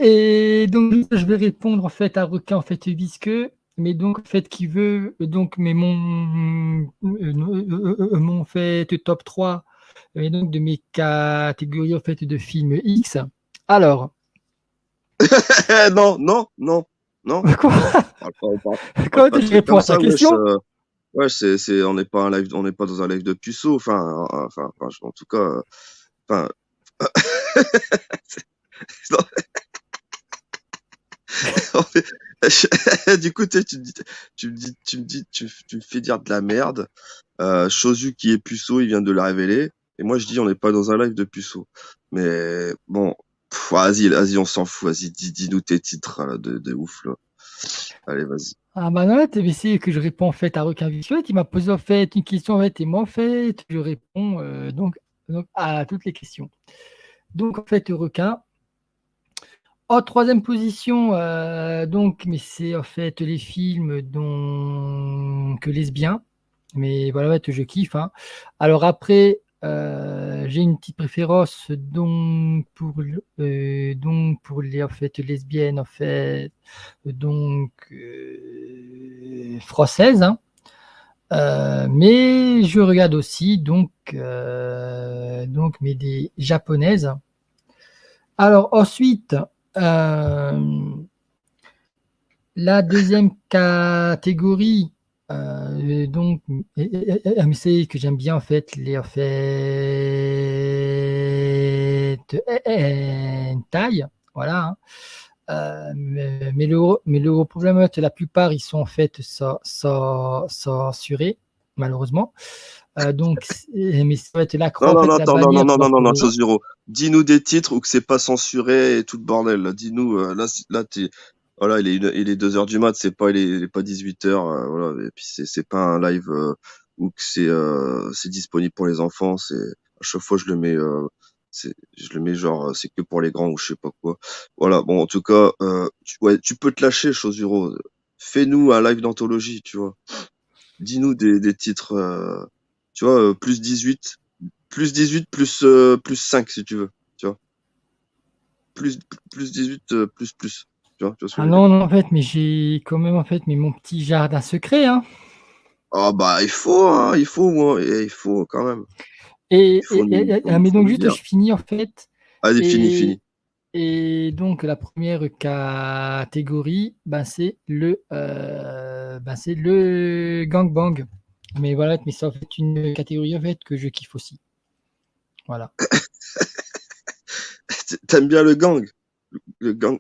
Et donc, je vais répondre en fait à requin en fait visqueux, mais donc en fait qui veut donc mais mon fait top 3 et donc de mes catégories en fait de films X. Alors, Non, non, non, non. quoi, On parle comment pas de tu trucs réponds comme à ta ça, wesh. question? Ouais, on n'est pas un live, on n'est pas dans un live de puceau. En tout cas, enfin, non, en fait, du coup, tu me fais dire de la merde. Chosu qui est puceau, il vient de le révéler. Et moi, je dis, on n'est pas dans un live de puceau. Mais bon, vas-y, on s'en fout. Vas-y, dis-nous tes titres là, de ouf là. Allez, vas-y. Ah bah non, tu essayé que je réponds en fait à requin visqueux. Il m'a posé en fait une question en fait et moi en fait je réponds donc à toutes les questions. Donc en fait requin. En troisième position, donc, mais c'est en fait les films donc lesbiens. Mais voilà, ouais, je kiffe, hein. Alors après, j'ai une petite préférence donc pour les en fait lesbiennes en fait donc françaises, hein. Mais je regarde aussi donc mais des japonaises. Alors ensuite, euh, la deuxième catégorie, donc, mais c'est que j'aime bien en fait les en fait hentai, voilà, hein. Mais le gros problème, c'est que la plupart ils sont en fait censurés, malheureusement. Mais ça va être l'accro Non, en non, fait non, de la attends, non, non, bannière non, non, donc non, non, Chosuro. Dis-nous des titres où que c'est pas censuré et tout le bordel. Là. Dis-nous, là, voilà, il est 2 heures du mat, il est pas 18 heures, voilà. Et puis c'est pas un live où que c'est disponible pour les enfants. À chaque fois, je le mets genre, c'est que pour les grands ou je sais pas quoi. Voilà, bon, en tout cas, ouais, tu peux te lâcher, Chosuro. Fais-nous un live d'anthologie, tu vois. Dis-nous des titres, tu vois, plus 18 plus 5 si tu veux, tu vois. Plus, plus 18 tu vois ce que ah je veux dire. non, non, en fait, mais j'ai quand même en fait mais mon petit jardin secret, hein. Ah bah il faut, hein, il faut quand même. Mais Faut donc nous juste dire. je finis en fait Allez, fini, et, fini. et donc la première catégorie c'est le gangbang. Mais voilà, mais c'est en fait une catégorie en fait que je kiffe aussi. Voilà. T'aimes bien le gang? Le gang.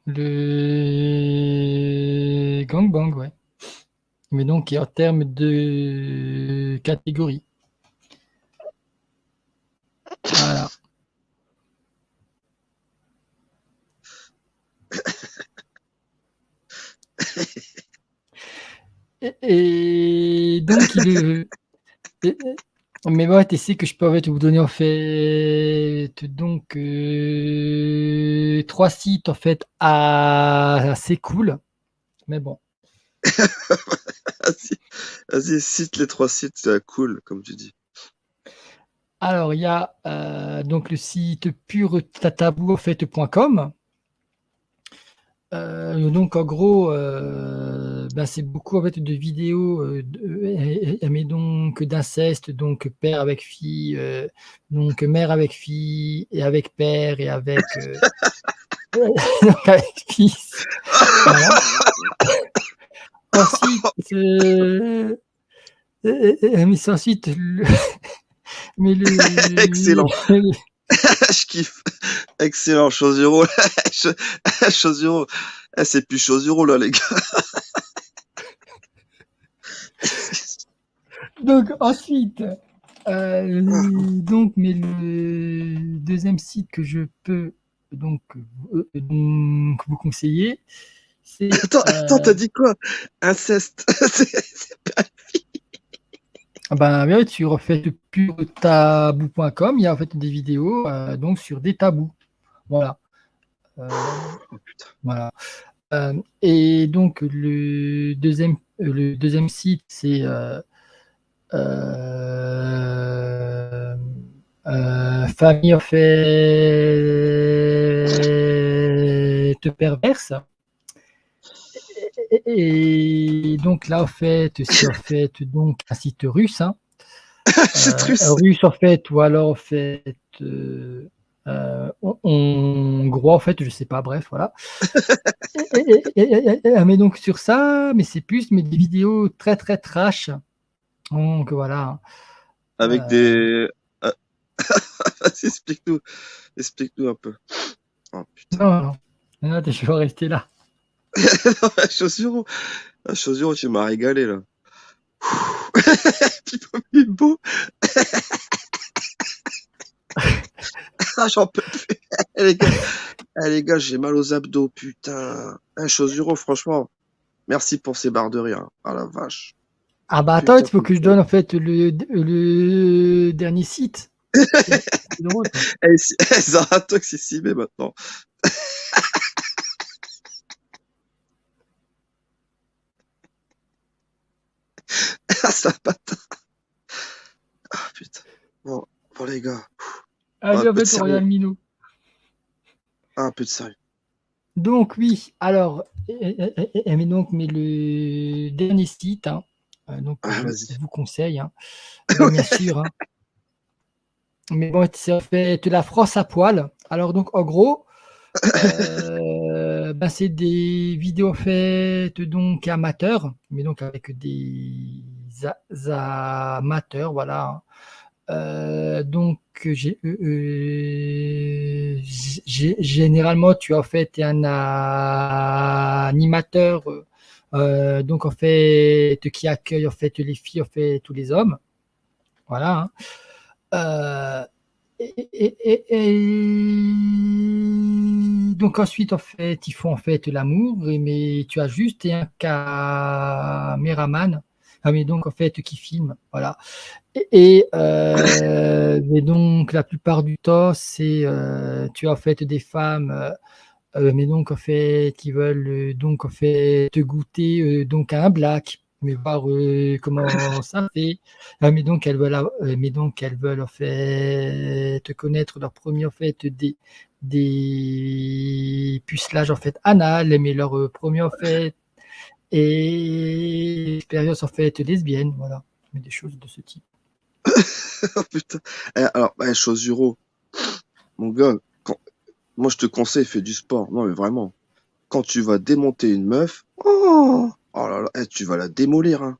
Le gangbang, ouais. Mais donc en termes de catégorie. Voilà. Et donc et- mais ouais, tu sais que je peux en fait vous donner en fait donc trois sites en fait assez cool. Mais bon. Vas-y, vas-y, cite les 3 sites, c'est cool, comme tu dis. Alors il y a donc le site puretabou en fait.com. Donc en gros, c'est beaucoup en fait de vidéos, mais donc d'inceste, donc père avec fille, donc mère avec fille et avec père et avec donc avec fils. Voilà. Ensuite, mais c'est ensuite Excellent. Je kiffe. Excellent, Chosuro. Chosuro. C'est plus Chosuro là, les gars. donc ensuite, mais le deuxième site que je peux donc vous conseiller, c'est Attends, t'as dit quoi? Inceste. C'est pas... ouais, tu refais puretabou.com, il y a en fait des vidéos donc sur des tabous. Voilà. Euh, Oh putain. voilà. Et donc le deuxième site, c'est famille en fait te perverse. Et donc là, en fait, c'est en fait donc un site russe, hein. C'est russe. Russe en fait, ou alors en fait hongrois en fait, je sais pas, bref, voilà. Mais donc sur ça, mais c'est plus mais des vidéos très très trash. Donc voilà. Avec des. Ah, vas-y, explique-nous un peu. Oh putain. Non, non, non, je vais rester là. La chaussure, tu m'as régalé là. Pipo Bimbo. Ah, j'en peux plus. Les gars, les gars, j'ai mal aux abdos, putain. Chosuro, franchement, merci pour ces barres de rire. Ah la vache. Ah bah attends, Putain, il faut que je donne en fait le dernier site. C'est drôle, quoi. Zara Toxicimé maintenant. Ah, ça patin. Ah putain. Bon, les gars. Un Allez, en peu de fait, on sérieux. regarde Minou. Un peu de sérieux. Donc oui, alors, mais donc, mais le dernier site, hein, donc Ah, je vas-y. vous conseille, hein, ben, bien sûr, hein, mais bon, c'est en fait la France à poil. Alors donc en gros, ben, c'est des vidéos faites donc amateurs, mais donc avec des amateurs, voilà, hein. Donc, généralement, tu as en fait un animateur, donc en fait qui accueille en fait les filles, en fait tous les hommes, voilà, hein. Euh, donc ensuite en fait ils font en fait l'amour, mais tu as juste un caméraman, mais donc en fait qui filme, voilà. Mais donc la plupart du temps, c'est tu as en fait des femmes, mais donc en fait qui veulent donc en fait te goûter donc à un black, mais voir comment ça fait. Mais donc elles veulent en fait te connaître leur premier en fait des pucelages en fait anal, mais leur premier en fait et expérience en fait lesbienne, voilà, mais des choses de ce type. Oh putain. Alors, Chosuro, mon gars, moi je te conseille, fais du sport. Non, mais vraiment. Quand tu vas démonter une meuf, oh là là, tu vas la démolir, hein.